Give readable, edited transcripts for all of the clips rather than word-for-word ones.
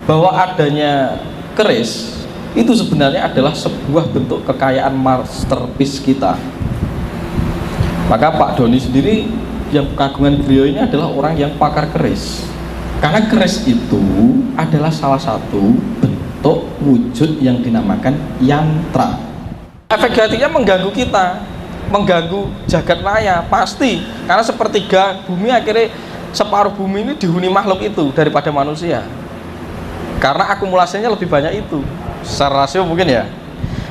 bahwa adanya keris itu sebenarnya adalah sebuah bentuk kekayaan masterpiece kita. Maka Pak Doni sendiri yang kagungan beliau ini adalah orang yang pakar keris, karena keris itu adalah salah satu bentuk wujud yang dinamakan yantra. Efek negatifnya mengganggu kita, mengganggu jagat raya pasti, karena sepertiga bumi akhirnya separuh bumi ini dihuni makhluk itu daripada manusia, karena akumulasinya lebih banyak itu secara rasio mungkin ya.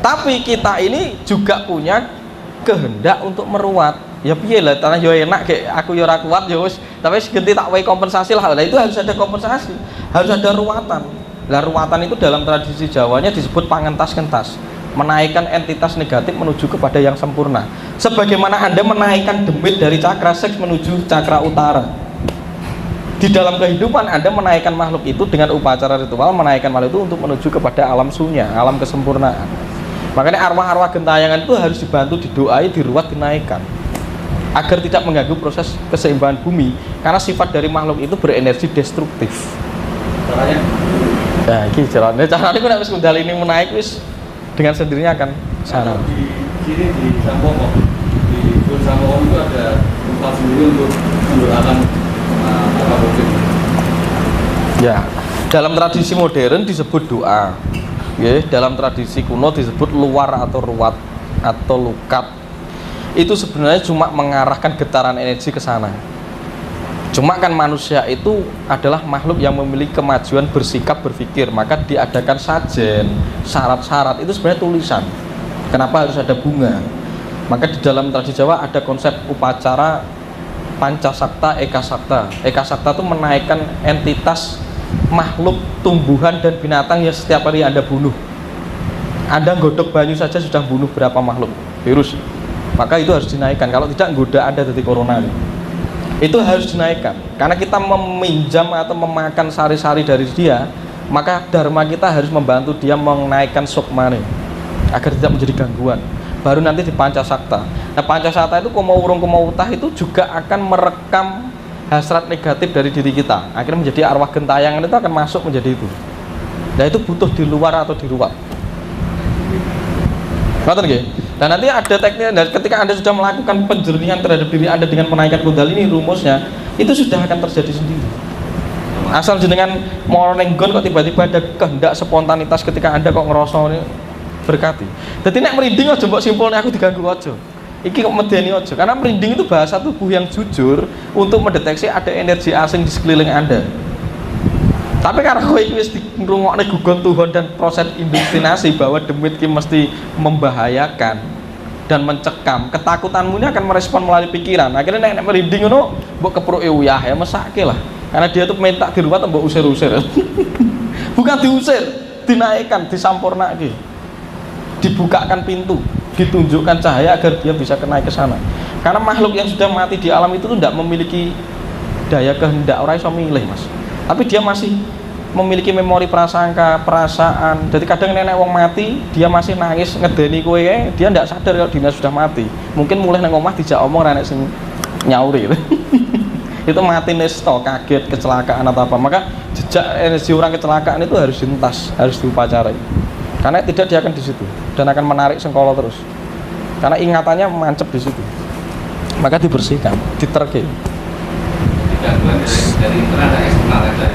Tapi kita ini juga punya kehendak untuk meruat. Ya piye lah, tanah yo enak kayak aku yo ora kuat yo wis, tapi segenti tak wae kompensasi lah. Nah itu harus ada kompensasi, harus ada ruatan. Lah ruatan itu dalam tradisi Jawanya disebut pangentas-kentas, menaikkan entitas negatif menuju kepada yang sempurna. Sebagaimana Anda menaikkan demit dari cakra seks menuju cakra utara. Di dalam kehidupan Anda menaikkan makhluk itu dengan upacara ritual, menaikkan makhluk itu untuk menuju kepada alam sunya, alam kesempurnaan. Makanya arwah-arwah gentayangan itu harus dibantu, didoai, diruat, dinaikkan agar tidak mengganggu proses keseimbangan bumi, karena sifat dari makhluk itu berenergi destruktif. Caranya? Ya, ini caranya aku nak kundal ini menaik wis dengan sendirinya akan sana. Di sini di Sambongo, di Sambongo itu ada tempat sendiri untuk mendoakan para wujud. Ya, dalam tradisi modern disebut doa. Ya, dalam tradisi kuno disebut luar atau ruat atau lukat. Itu sebenarnya cuma mengarahkan getaran energi ke sana. Cuma kan manusia itu adalah makhluk yang memiliki kemajuan bersikap, berpikir, maka diadakan sajen, syarat-syarat itu sebenarnya tulisan. Kenapa harus ada bunga? Maka di dalam tradisi Jawa ada konsep upacara Pancasakta, Ekasakta. Ekasakta itu menaikkan entitas makhluk, tumbuhan dan binatang yang setiap hari Anda bunuh. Anda godok banyu saja sudah bunuh berapa makhluk, virus. Maka itu harus dinaikkan, kalau tidak goda Anda dari corona. Itu harus dinaikkan, karena kita meminjam atau memakan sari-sari dari dia, maka dharma kita harus membantu dia menaikkan sukmane agar tidak menjadi gangguan. Baru nanti di Pancasakta. Nah Pancasakta itu komawurung-komawutah itu juga akan merekam hasrat negatif dari diri kita, akhirnya menjadi arwah gentayangan itu akan masuk menjadi itu. Nah itu butuh di luar atau di ruat. Ngerti nggih? Dan nanti ada tekniknya, dan ketika Anda sudah melakukan penjernihan terhadap diri Anda dengan menaikkan kundalini, rumusnya itu sudah akan terjadi sendiri. Asal jenengan mau nenggon kok tiba-tiba ada kehendak spontanitas ketika Anda kok ngerasa ini berkati. Jadi nek merinding aja mbok simpulnya aku diganggu aja. Iki kok medeni aja, karena merinding itu bahasa tubuh yang jujur untuk mendeteksi ada energi asing di sekeliling Anda. Tapi karena kowe iki wis ngrungokne gugon Tuhan dan proses indoktinasi bahwa demit ki mesti membahayakan dan mencekam, ketakutanmu ini akan merespon melalui pikiran. Akhirnya nek merinding ngono mbok kepruke uyah ya mesake lah. Karena dia tuh minta diruat mbok usir-usir. Bukan diusir, dinaikkan, disampurnake. Dibukakan pintu, ditunjukkan cahaya agar dia bisa naik ke sana. Karena makhluk yang sudah mati di alam itu tuh tidak memiliki daya kehendak, ora iso milih, Mas. Tapi dia masih memiliki memori prasangka, perasaan. Jadi kadang nenek wong mati, dia masih nangis ngedeni kowe, dia tidak sadar kalau dia sudah mati. Mungkin mulai nang omah dijak omong nenek sing nyauri. Itu mati nesto, kaget, kecelakaan atau apa. Maka jejak energi orang kecelakaan itu harus dihentas, harus diupacarai. Karena tidak dia akan di situ dan akan menarik sengkolo terus. Karena ingatannya mancep di situ. Maka dibersihkan, diterke. Dari internal dan eksternal ada.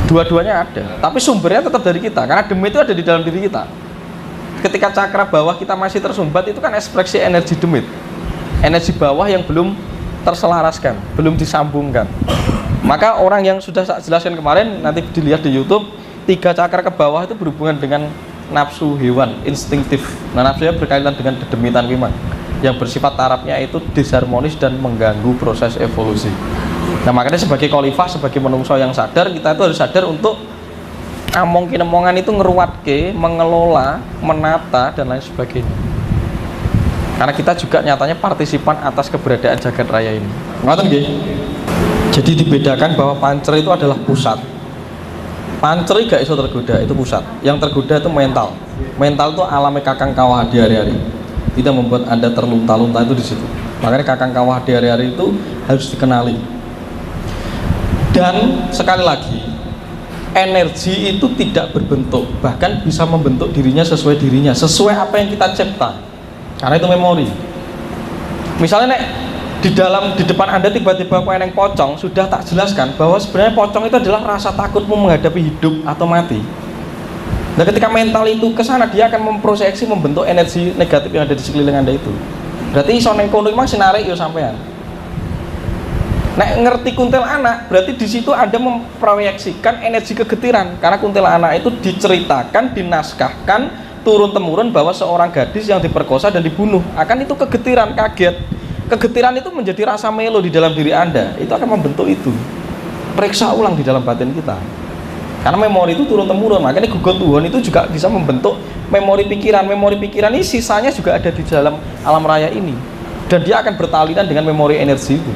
Dua-duanya ada, tapi sumbernya tetap dari kita, karena demit itu ada di dalam diri kita. Ketika cakra bawah kita masih tersumbat, itu kan ekspresi energi demit, energi bawah yang belum terselaraskan, belum disambungkan. Maka orang yang sudah saya jelaskan kemarin, nanti dilihat di YouTube, 3 cakra ke bawah itu berhubungan dengan nafsu hewan, instinktif. Nah nafsunya berkaitan dengan dedemitan memang, yang bersifat tarafnya itu disharmonis dan mengganggu proses evolusi. Nah makanya sebagai khalifah, sebagai menungso yang sadar, kita itu harus sadar untuk among kinemongan itu ngeruatke, mengelola, menata dan lain sebagainya. Karena kita juga nyatanya partisipan atas keberadaan jagat raya ini. Ngoten nggih? Jadi dibedakan bahwa pancer itu adalah pusat. Pancer gak iso tergoda, itu pusat. Yang tergoda itu mental. Mental itu alami kakang kawah di hari-hari. Tidak membuat Anda terlunta-lunta itu di situ. Makanya kakang kawah di hari-hari itu harus dikenali. Dan sekali lagi, energi itu tidak berbentuk, bahkan bisa membentuk dirinya, sesuai apa yang kita cipta, karena itu memori. Misalnya di depan Anda tiba-tiba yang pocong, sudah tak jelaskan bahwa sebenarnya pocong itu adalah rasa takutmu menghadapi hidup atau mati. Nah, ketika mental itu ke sana, dia akan memproyeksi, membentuk energi negatif yang ada di sekeliling Anda itu. Berarti iso neng kono memang sinarik yo sampean. Nek ngerti kuntilanak, berarti di situ Anda memproyeksikan energi kegetiran, karena kuntilanak itu diceritakan, dinaskahkan turun temurun bahwa seorang gadis yang diperkosa dan dibunuh, akan itu kegetiran, kaget. Kegetiran itu menjadi rasa melo di dalam diri Anda, itu akan membentuk itu. Periksa ulang di dalam batin kita. Karena memori itu turun temurun, makanya gugon Tuhan itu juga bisa membentuk memori pikiran. Memori pikiran ini sisanya juga ada di dalam alam raya ini, dan dia akan bertalian dengan memori energi itu.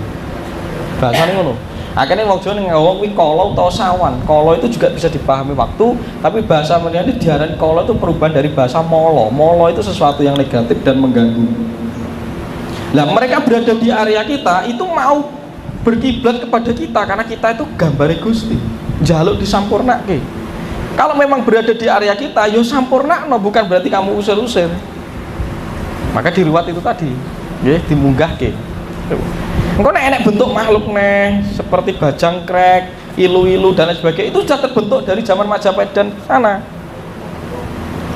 Bahasanya ngono. Akhirnya wong Jawa ngomong kuwi kala utawa sawan. Kala itu juga bisa dipahami waktu, tapi bahasa menjadi diarani kala itu perubahan dari bahasa molo. Molo itu sesuatu yang negatif dan mengganggu. Nah, mereka berada di area kita itu mau berkiblat kepada kita karena kita itu gambare Gusti. Jaluk disampurnake. Kalau memang berada di area kita, yo sampurnakno, bukan berarti kamu usir-usir. Maka diruat itu tadi, nggih, dimunggahke. Engko nek enek bentuk makhluk seperti bajangkrek, ilu-ilu dan lain sebagainya, itu sudah terbentuk dari zaman Majapahit dan sana.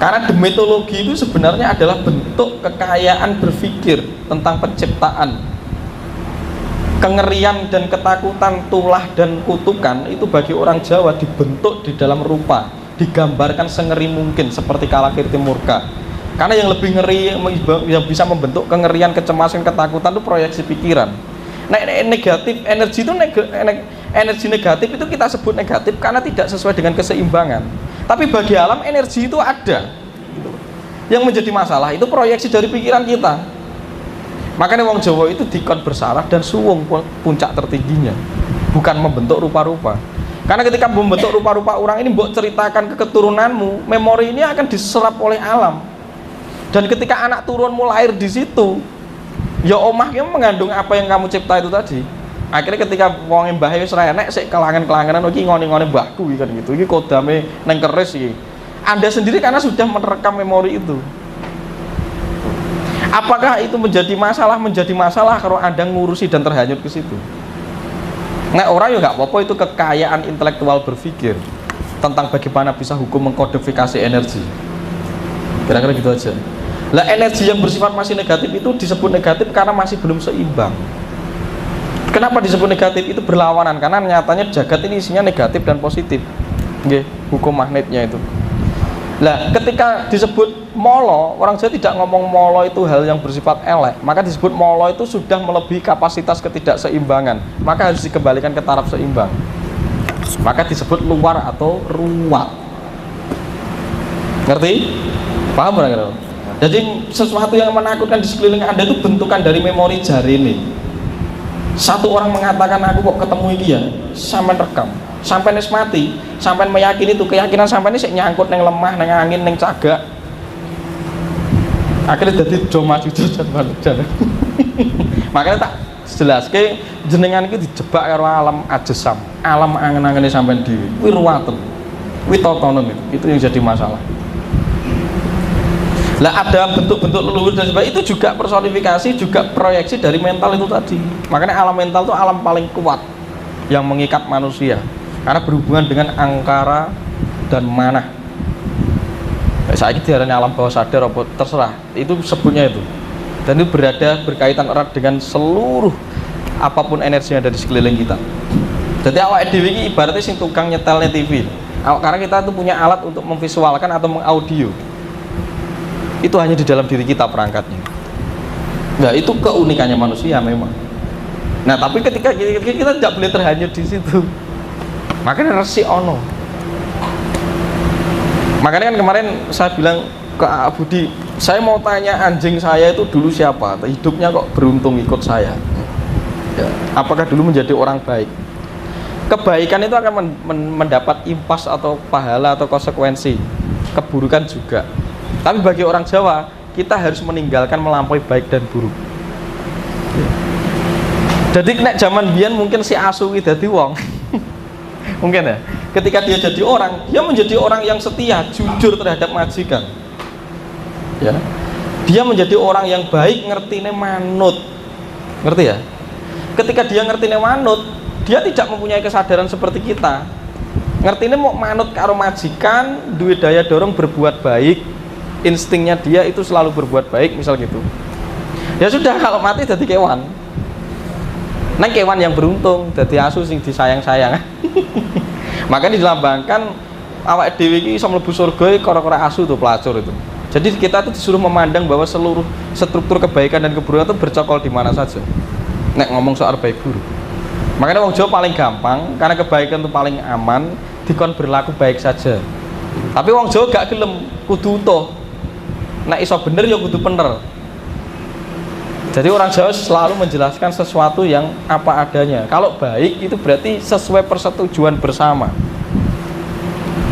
Karena demetologi itu sebenarnya adalah bentuk kekayaan berpikir tentang penciptaan. Kengerian dan ketakutan, tulah dan kutukan itu bagi orang Jawa dibentuk di dalam rupa, digambarkan sengeri mungkin seperti Kalakirti Murka. Karena yang lebih ngeri, yang bisa membentuk kengerian, kecemasan, ketakutan itu proyeksi pikiran. Nah, negatif, energi itu energi negatif itu kita sebut negatif karena tidak sesuai dengan keseimbangan. Tapi bagi alam energi itu ada. Yang menjadi masalah itu proyeksi dari pikiran kita. Makanya wong Jawa itu dikon bersaraf dan suwung puncak tertingginya, bukan membentuk rupa-rupa. Karena ketika membentuk rupa-rupa orang ini, mbok ceritakan ke keturunanmu, memori ini akan diserap oleh alam. Dan ketika anak turunmu lahir di situ, ya omahnya mengandung apa yang kamu cipta itu tadi. Akhirnya ketika wong mbah wis ra enek sik kelangan-kelanganan iki ngone-ngone mbahku iki kan gitu. Iki kodame neng keris iki. Anda sendiri karena sudah merekam memori itu. Apakah itu menjadi masalah kalau Anda ngurusi dan terhanyut ke situ? Nah, orang ya nggak apa-apa, itu kekayaan intelektual berpikir tentang bagaimana bisa hukum mengkodifikasi energi. Kira-kira gitu aja. Lah, energi yang bersifat masih negatif itu disebut negatif karena masih belum seimbang. Kenapa disebut negatif? Itu berlawanan karena nyatanya jagat ini isinya negatif dan positif. Nggih, hukum magnetnya itu. Lah, ketika disebut molo, orang Jawa tidak ngomong molo itu hal yang bersifat elek, maka disebut molo itu sudah melebihi kapasitas ketidakseimbangan, maka harus dikembalikan ke taraf seimbang. Maka disebut luar atau ruwat. Ngerti? Paham kira-kira? Jadi sesuatu yang menakutkan di sekeliling Anda itu bentukan dari memori jari ini. Satu orang mengatakan aku kok ketemu iki ya, sampai rekam, sampai nes mati, sampai meyakini itu, keyakinan sampai ini nyangkut neng lemah, neng angin, neng cagak. Akhirnya jadi do maju jalan. Makanya tak jelas ke jenengan itu dijebak karo alam ajasam, alam angen-angene sampai di wirwaten, witotonon itu yang jadi masalah. Lah, ada bentuk-bentuk leluhur dan sebagainya, itu juga personifikasi, juga proyeksi dari mental itu tadi. Makanya alam mental itu alam paling kuat yang mengikat manusia karena berhubungan dengan angkara dan manah. Saya diarani alam bawah sadar apa terserah, itu sebutnya itu. Dan itu berkaitan erat dengan seluruh apapun energi yang ada di sekeliling kita. Jadi awak dhewe iki ibaratnya sing tukang nyetelnya TV. Karena kita tuh punya alat untuk memvisualkan atau mengaudio. Itu hanya di dalam diri kita perangkatnya. Nah, itu keunikannya manusia memang. Nah, tapi ketika kita tidak boleh terhanyut di situ. Makanya resi ono. Makanya kan kemarin saya bilang ke Budi, saya mau tanya anjing saya itu dulu siapa? Hidupnya kok beruntung ikut saya. Ya, apakah dulu menjadi orang baik? Kebaikan itu akan mendapat impas atau pahala atau konsekuensi. Keburukan juga. Tapi bagi orang Jawa, kita harus meninggalkan melampaui baik dan buruk. Jadi nek zaman biyen mungkin si asu iki dadi wong. Mungkin ya. ketika dia jadi orang, dia menjadi orang yang setia, jujur terhadap majikan. Ya. Dia menjadi orang yang baik, ngertine manut. Ngerti ya? Ketika dia ngertine manut, dia tidak mempunyai kesadaran seperti kita. Ngertine mau manut karo majikan, duwe daya dorong berbuat baik, instingnya dia itu selalu berbuat baik, misal gitu. Ya sudah, kalau mati jadi kewan. Nah, kewan yang beruntung, jadi asu sing disayang-sayang. Makanya dilambangkan awak dhewe iki iso mlebu surga karo-karo asu tuh pelacur itu. Jadi kita tuh disuruh memandang bahwa seluruh struktur kebaikan dan keburukan itu bercokol di mana saja. Nek ngomong soal baik buruk. Makanya wong Jawa paling gampang, karena kebaikan itu paling aman, dikon berlaku baik saja. Tapi wong Jawa gak gelem, kudu utuh. Nek iso bener ya kudu bener. Jadi orang Jawa selalu menjelaskan sesuatu yang apa adanya. Kalau baik itu berarti sesuai persetujuan bersama.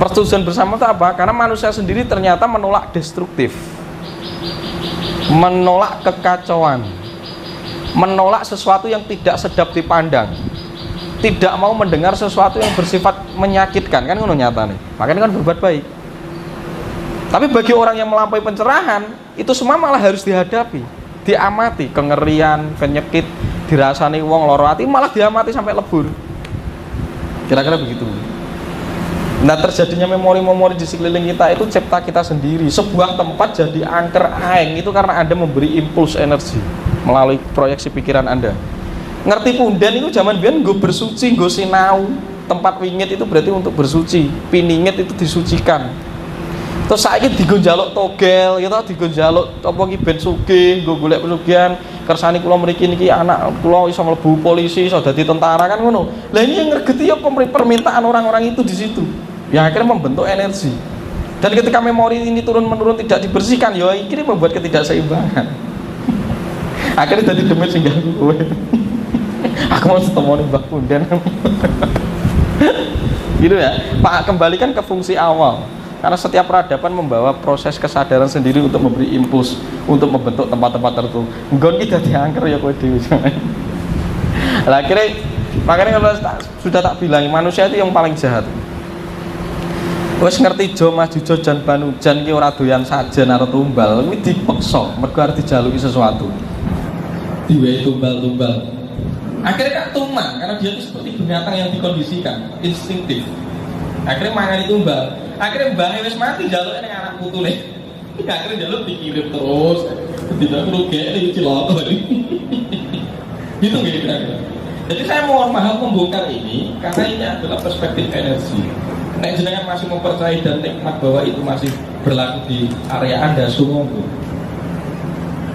Persetujuan bersama itu apa? Karena manusia sendiri ternyata menolak destruktif, menolak kekacauan, menolak sesuatu yang tidak sedap dipandang, tidak mau mendengar sesuatu yang bersifat menyakitkan. Kan ngono nyata nih. Makanya kan berbuat baik. Tapi bagi orang yang melampaui pencerahan, itu semua malah harus dihadapi, diamati, kengerian, penyakit, dirasani wong loro ati, malah diamati sampai lebur. Kira-kira begitu. Nah, terjadinya memori-memori di sekeliling kita itu cipta kita sendiri. Sebuah tempat jadi angker aeng itu karena Anda memberi impuls energi melalui proyeksi pikiran Anda. Ngerti punden itu zaman biyen nggo bersuci, nggo sinau. Tempat wingit itu berarti untuk bersuci, piningit itu disucikan. Terus saiki digo njaluk togel, gitu, digo njaluk apa ki ben sugih, nggo golek pesugihan. Kersane kula mriki niki anak kula iso mlebu polisi, iso dadi tentara, kan ngono. Lah ini yang ngergeti ya permintaan orang-orang itu di situ. Yang akhirnya membentuk energi. Dan ketika memori ini turun-menurun tidak dibersihkan, ya ini membuat ketidakseimbangan. Akhirnya jadi demit singgah gue. Aku mau ketemu Mbak Punden. Gitu ya. Pak, kembalikan ke fungsi awal. Karena setiap peradaban membawa proses kesadaran sendiri untuk memberi impuls, untuk membentuk tempat-tempat tertentu. Nggon kita diangker ya kowe dhewe. Lah akhirnya makanya kalau sudah tak bilang manusia itu yang paling jahat. Wes ngerti jo maju jan banujan ki ora doyan sajen arep tumbal, kuwi dipeksa mergo arep dijaluki sesuatu. Diwehi tumbal-tumbal. Akhirnya kan tuman karena dia itu seperti binatang yang dikondisikan, instinktif. Akhirnya mangani tumbal. Akhirnya mbahnya wis mati jaluknya ning anak putune. Akhirnya jaluk dikirim terus. Tidak perlu gede ciloko. Gitu kira-kira. Jadi saya mohon maaf membongkar ini karena ini adalah perspektif energi. Nek jenengan masih mempercayai dan nikmat bahwa itu masih berlaku di area Anda, sungguh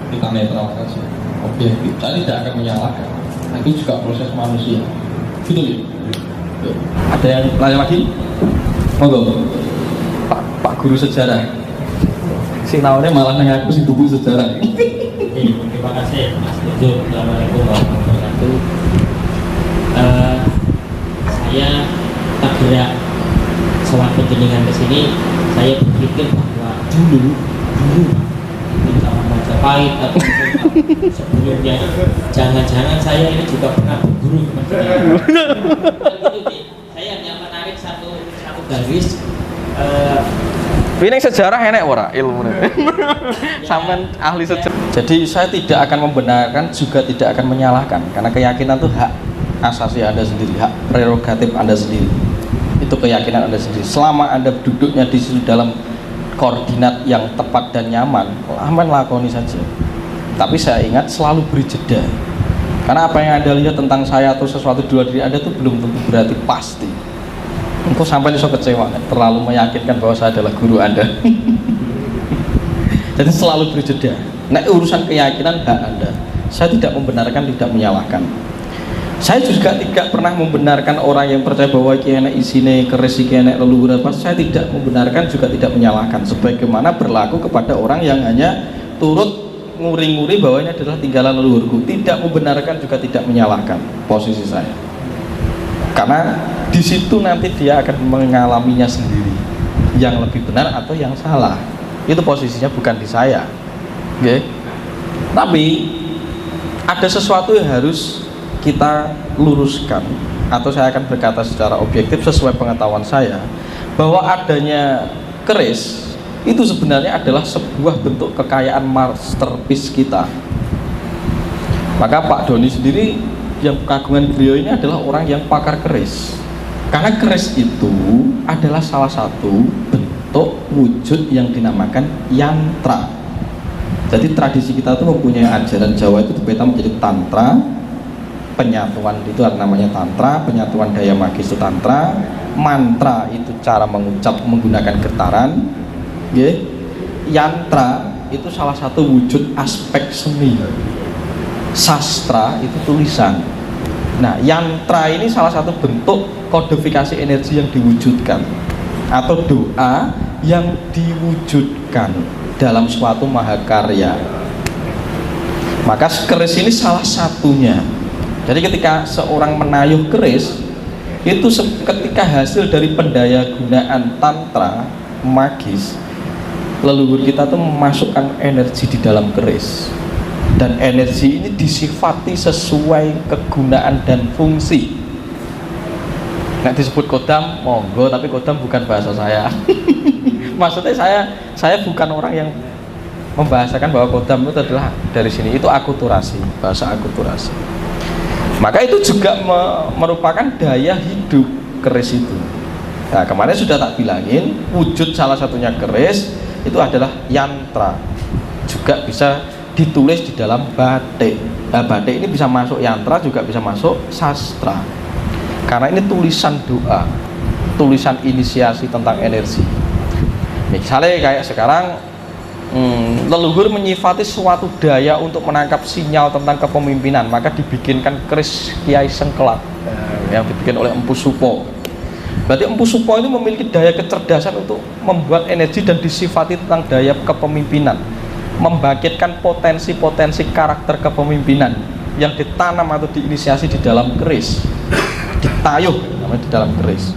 kita netral saja. Oke, kita tidak akan menyalahkan. Itu juga proses manusia. Gitu ya. Ada yang lain lagi? Monggo. Pak guru sejarah. Sing nawane malah nang aku sing buku sejarah. Terima kasih Mas Tejo. Assalamualaikum warahmatullahi wabarakatuh. Saya tak gerak soal penjenengan ke sini, saya berpikir bahwa dulu zaman Majapahit atau sebelumnya, jangan-jangan saya ini juga pernah berguru teman-teman. Saya hanya menarik satu garis. Ini sejarah enak ora ilmunya. Sampai ahli sejarah. Jadi saya tidak akan membenarkan juga tidak akan menyalahkan karena keyakinan itu hak asasi Anda sendiri, hak prerogatif Anda sendiri. Itu keyakinan Anda sendiri. Selama Anda duduknya di situ dalam koordinat yang tepat dan nyaman, aman lakoni saja. Tapi saya ingat selalu beri jeda. Karena apa yang Anda lihat tentang saya atau sesuatu di luar diri Anda itu belum tentu berarti pasti. Engkau sampai iso kecewa, terlalu meyakinkan bahwa saya adalah guru Anda. Jadi selalu beri jeda. Nah, urusan keyakinan hak Anda. Saya tidak membenarkan, tidak menyalahkan. Saya juga tidak pernah membenarkan orang yang percaya bahwa iki enek isine keris iki enek leluhur apa. Saya tidak membenarkan juga tidak menyalahkan. Sebagaimana berlaku kepada orang yang hanya turut nguri-nguri bahwa ini adalah tinggalan leluhurku. Tidak membenarkan juga tidak menyalahkan posisi saya. Karena di situ nanti dia akan mengalaminya sendiri. Yang lebih benar atau yang salah. Itu posisinya bukan di saya. Oke. Tapi ada sesuatu yang harus kita luruskan atau saya akan berkata secara objektif sesuai pengetahuan saya, bahwa adanya keris itu sebenarnya adalah sebuah bentuk kekayaan masterpiece kita. Maka Pak Doni sendiri, yang kagungan beliau ini adalah orang yang pakar keris, karena keris itu adalah salah satu bentuk wujud yang dinamakan yantra. Jadi tradisi kita itu mempunyai ajaran Jawa itu dibeta menjadi tantra, penyatuan itu namanya tantra, penyatuan daya magis itu tantra, mantra itu cara mengucap menggunakan getaran, yantra itu salah satu wujud aspek seni, sastra itu tulisan. Nah, yantra ini salah satu bentuk kodifikasi energi yang diwujudkan atau doa yang diwujudkan dalam suatu mahakarya. Maka keris ini salah satunya. Jadi ketika seorang menayuh keris itu ketika hasil dari pendaya gunaan tantra magis, leluhur kita tuh memasukkan energi di dalam keris, dan energi ini disifati sesuai kegunaan dan fungsi. Nggak disebut kodam, monggo, tapi kodam bukan bahasa saya. Maksudnya saya bukan orang yang membahasakan bahwa kodam itu adalah dari sini, itu akulturasi, bahasa akulturasi. Maka itu juga merupakan daya hidup keris itu. Nah, kemarin sudah tak bilangin, wujud salah satunya keris itu adalah yantra. Juga bisa ditulis di dalam batik. Nah, batik ini bisa masuk yantra, juga bisa masuk sastra. Karena ini tulisan doa, tulisan inisiasi tentang energi. Misalnya kayak sekarang leluhur menyifati suatu daya untuk menangkap sinyal tentang kepemimpinan, maka dibikinkan keris Kiai Sengkelat yang dibikin oleh Empu Supo. Berarti Empu Supo ini memiliki daya kecerdasan untuk membuat energi dan disifati tentang daya kepemimpinan, membangkitkan potensi-potensi karakter kepemimpinan yang ditanam atau diinisiasi di dalam keris, ditayuh namanya di dalam keris.